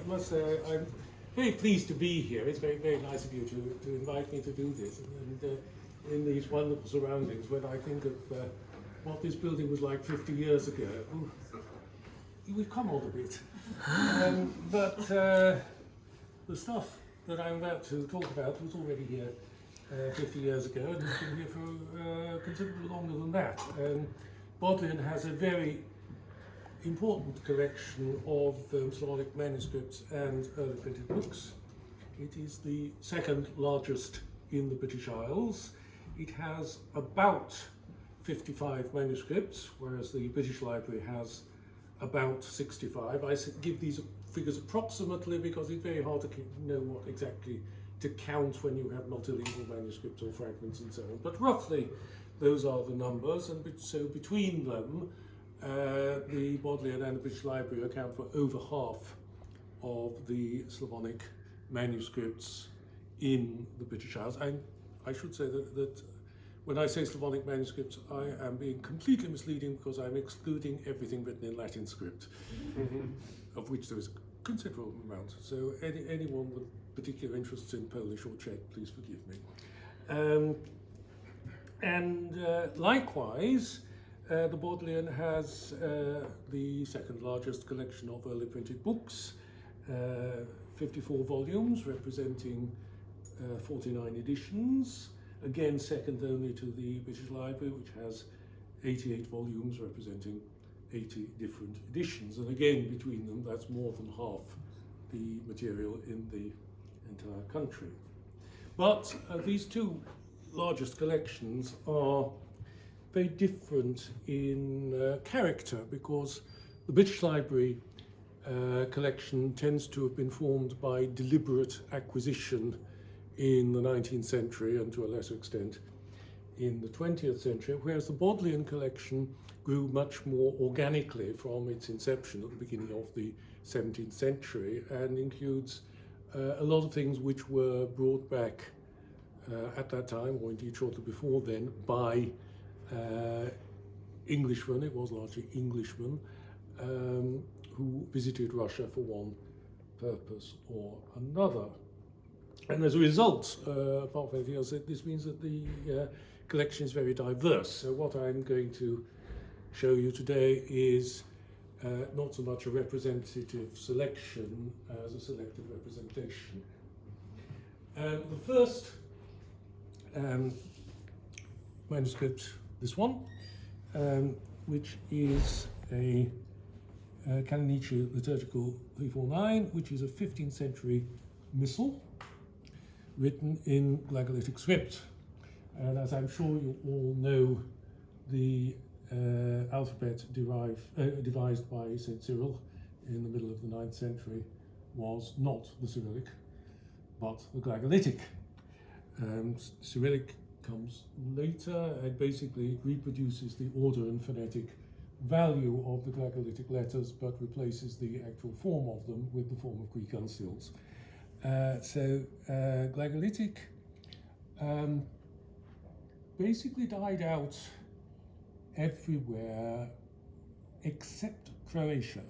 must say I'm very pleased to be here. It's very, very nice of you to invite me to do this. And in these wonderful surroundings, when I think of what this building was like 50 years ago, we've come on a bit. But the stuff that I'm about to talk about was already here 50 years ago, and it's been here for considerably longer than that. Bodleian has a very important collection of Slavonic manuscripts and early printed books. It is the second largest in the British Isles. It has about 55 manuscripts, whereas the British Library has about 65. I give these figures approximately because it's very hard to know what exactly to count when you have multilingual manuscripts or fragments and so on. But roughly, those are the numbers, and so between them, the Bodleian and the British Library account for over half of the Slavonic manuscripts in the British Isles. I should say that when I say Slavonic manuscripts, I am being completely misleading because I'm excluding everything written in Latin script, of which there is a considerable amount. So anyone with particular interests in Polish or Czech, please forgive me. Likewise, the Bodleian has the second largest collection of early printed books, 54 volumes representing 49 editions, again second only to the British Library, which has 88 volumes representing 80 different editions, and again between them that's more than half the material in the entire country. But these two largest collections are very different in character, because the British Library collection tends to have been formed by deliberate acquisition in the 19th century and to a lesser extent in the 20th century, whereas the Bodleian collection grew much more organically from its inception at the beginning of the 17th century and includes a lot of things which were brought back at that time, or indeed shortly before then, by Englishmen. It was largely Englishmen who visited Russia for one purpose or another. And as a result, apart from anything else, this means that the collection is very diverse. So what I'm going to show you today is not so much a representative selection as a selective representation. The first manuscript, this one, which is a Calligraphic liturgical 349, which is a 15th century missal written in Glagolitic script. And as I'm sure you all know, the alphabet devised by St. Cyril in the middle of the 9th century was not the Cyrillic, but the Glagolitic. Cyrillic comes later and basically reproduces the order and phonetic value of the Glagolitic letters, but replaces the actual form of them with the form of Greek uncials. Glagolitic basically died out everywhere except Croatia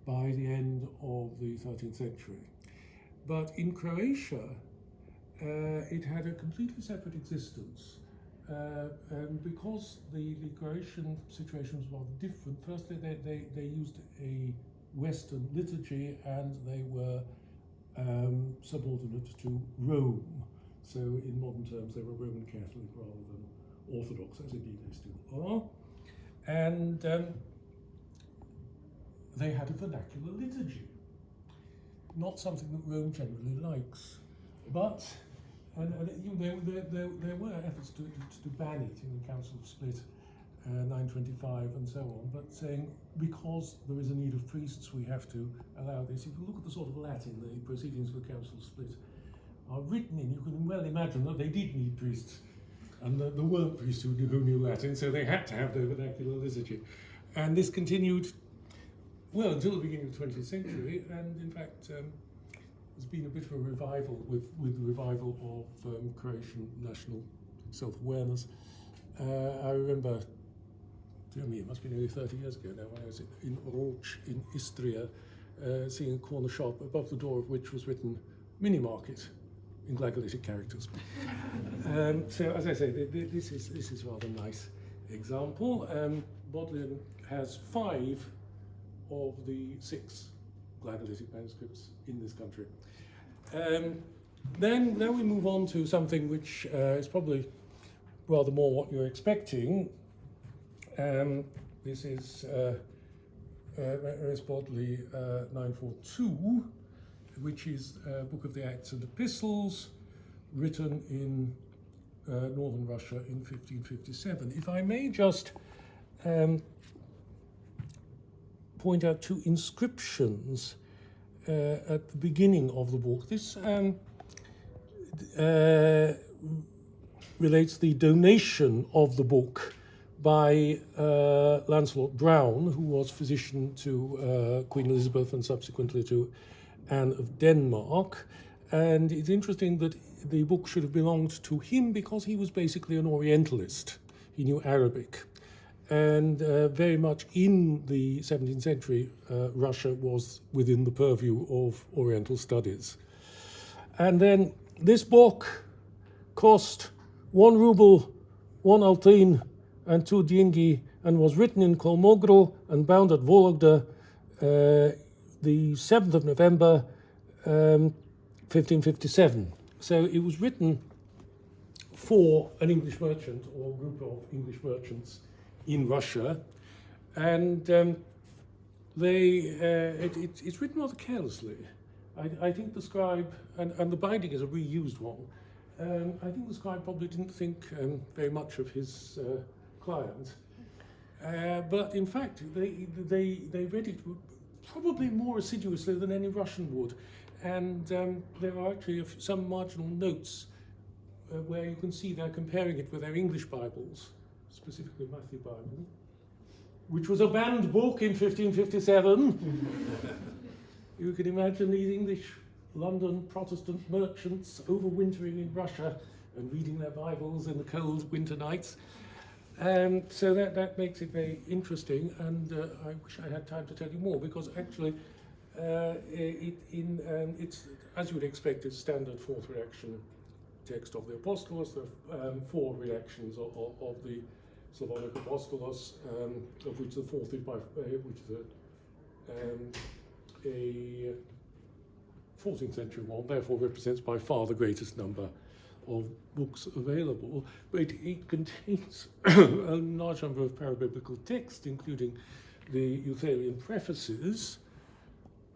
by the end of the 13th century. But in Croatia, it had a completely separate existence. And because the Croatian situation was rather different, firstly they used a Western liturgy and they were subordinate to Rome. So in modern terms they were Roman Catholic rather than Orthodox, as indeed they still are. And they had a vernacular liturgy, not something that Rome generally likes. But there were efforts to ban it in the Council of Split, 925 and so on, but saying because there is a need of priests we have to allow this. If you look at the sort of Latin the proceedings of the Council of Split are written in, you can well imagine that they did need priests, and that there weren't priests who knew Latin, so they had to have their vernacular liturgy. And this continued, well, until the beginning of the 20th century, and in fact there's been a bit of a revival with the revival of Croatian national self-awareness. I remember, dear me, it must be nearly 30 years ago now, when I was in Roch in Istria, seeing a corner shop above the door of which was written "Mini Market" in Glagolitic characters. So, as I say, this is a rather nice example. Bodleian has 5 of the 6 Glagolitic manuscripts in this country. Then we move on to something which is probably rather more what you're expecting. This is Bodl 942, which is a book of the Acts and Epistles, written in northern Russia in 1557. If I may just point out 2 inscriptions at the beginning of the book. This relates the donation of the book by Lancelot Brown, who was physician to Queen Elizabeth and subsequently to Anne of Denmark. And it's interesting that the book should have belonged to him because he was basically an Orientalist. He knew Arabic. And very much in the 17th century, Russia was within the purview of Oriental studies. And then this book cost 1 ruble, 1 altin, and 2 деньги, and was written in Kolmogro and bound at Vologda the 7th of November, 1557. So it was written for an English merchant or a group of English merchants in Russia, and it's written rather carelessly. I think the scribe, and the binding is a reused one, I think the scribe probably didn't think very much of his client, but in fact they read it probably more assiduously than any Russian would, and there are actually some marginal notes where you can see they're comparing it with their English Bibles, specifically Matthew Bible, which was a banned book in 1557. You can imagine these English London Protestant merchants overwintering in Russia and reading their Bibles in the cold winter nights. So that makes it very interesting, and I wish I had time to tell you more, because actually it's, as you would expect, it's standard 4th redaction text of the Apostolos. There are 4 redactions of the Slavonic Apostolos, of which the 4th is which is a 14th century one, therefore represents by far the greatest number of books available. But it contains a large number of parabiblical texts, including the Euthalian prefaces,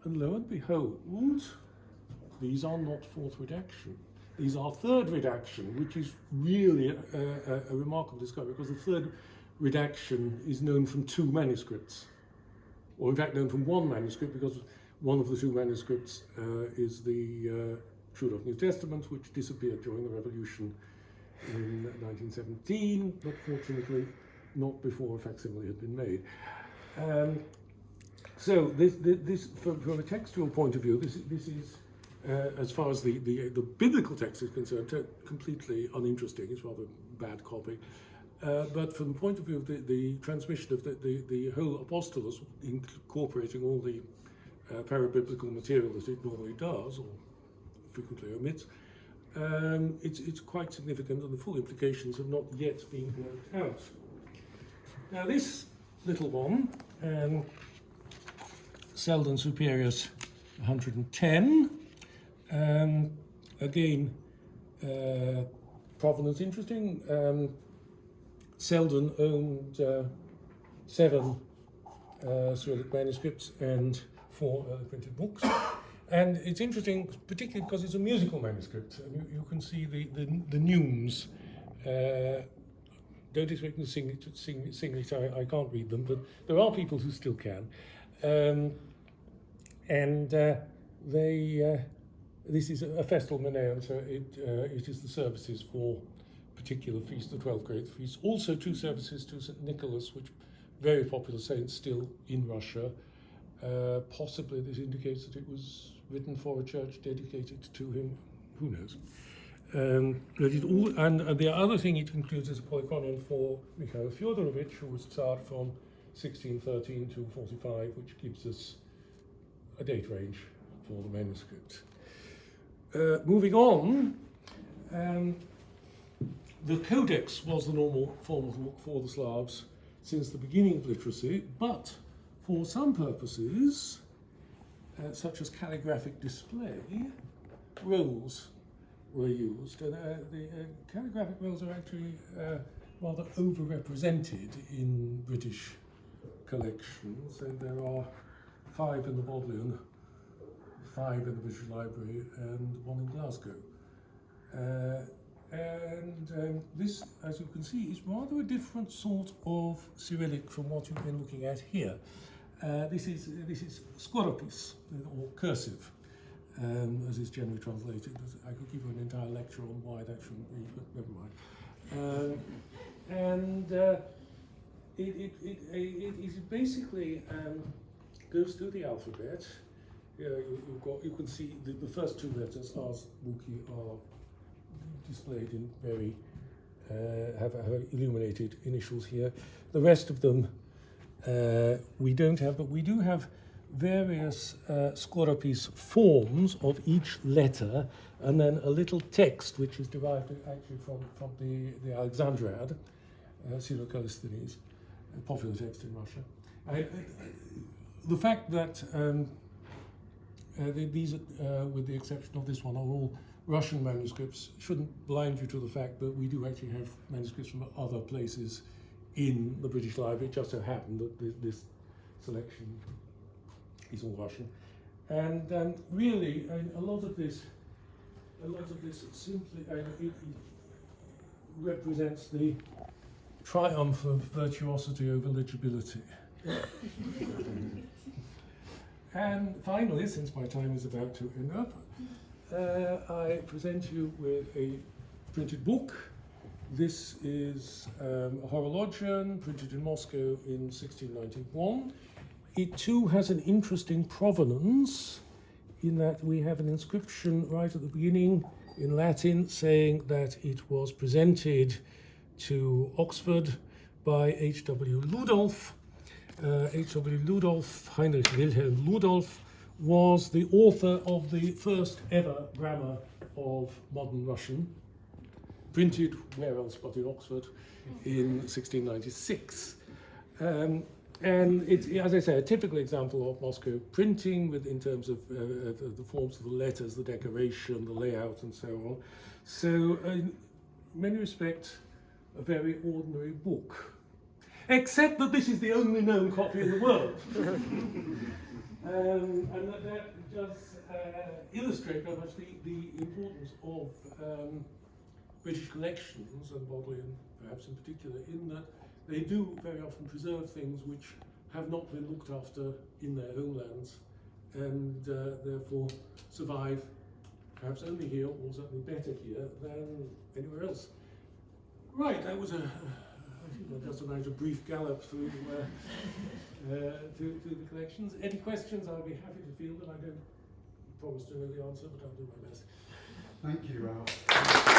and lo and behold, these are not 4th redaction. These are 3rd redaction, which is really a remarkable discovery, because the 3rd redaction is known from 2 manuscripts, or in fact known from 1 manuscript, because one of the 2 manuscripts is the Trudov New Testament, which disappeared during the Revolution in 1917, but fortunately not before a facsimile had been made. So this from a textual point of view, this is as far as the biblical text is concerned, completely uninteresting. It's rather a bad copy. But from the point of view of the transmission of the whole Apostolos, incorporating all the parabiblical material that it normally does, or frequently omits, it's quite significant, and the full implications have not yet been worked out. Now this little one, Selden superius 110, again, provenance interesting. Selden owned 7 Cyrillic manuscripts and 4 early printed books. And it's interesting, particularly because it's a musical manuscript. And you can see the neumes. Don't expect me to sing it, I can't read them, but there are people who still can. This is a festal Menaeum, so it is the services for particular feast, the 12th great feast. Also 2 services to St. Nicholas, which very popular saint still in Russia. Possibly this indicates that it was written for a church dedicated to him. Who knows? And the other thing it includes is a polychronon for Mikhail Fyodorovich, who was Tsar from 1613 to 45, which gives us a date range for the manuscript. Moving on, the codex was the normal form of the book for the Slavs since the beginning of literacy, but for some purposes, such as calligraphic display, rolls were used. And the calligraphic rolls are actually rather overrepresented in British collections, and there are 5 in the Bodleian, 5 in the British Library, and 1 in Glasgow. This, as you can see, is rather a different sort of Cyrillic from what you've been looking at here. This is scoropis, or cursive, as is generally translated. I could give you an entire lecture on why that shouldn't be, but never mind. It basically goes through the alphabet. You can see the first 2 letters, Ars Muki, are displayed in very have illuminated initials here. The rest of them we don't have, but we do have various scoropis forms of each letter, and then a little text which is derived actually from the Alexandriad, Syro-Callisthenes, a popular text in Russia. The fact that these, with the exception of this one, are all Russian manuscripts shouldn't blind you to the fact that we do actually have manuscripts from other places in the British Library. It just so happened that this selection is all Russian. And really, a lot of this simply it represents the triumph of virtuosity over legibility. And finally, since my time is about to end up, I present you with a printed book. This is a Horologion, printed in Moscow in 1691. It too has an interesting provenance in that we have an inscription right at the beginning in Latin saying that it was presented to Oxford by H.W. Ludolf. H.W. Ludolf, Heinrich Wilhelm Ludolf, was the author of the first ever grammar of modern Russian, printed where else but in Oxford in 1696. And it's, as I say, a typical example of Moscow printing in terms of the forms of the letters, the decoration, the layout, and so on. So, in many respects, a very ordinary book. Except that this is the only known copy in the world. And that does illustrate very much the importance of British collections, and Bodleian perhaps in particular, in that they do very often preserve things which have not been looked after in their homelands, and therefore survive perhaps only here, or certainly better here than anywhere else. Right, that was just a brief gallop through the collections. Any questions? I'll be happy to field them. I don't promise to know the answer, but I'll do my best. Thank you, Ralph.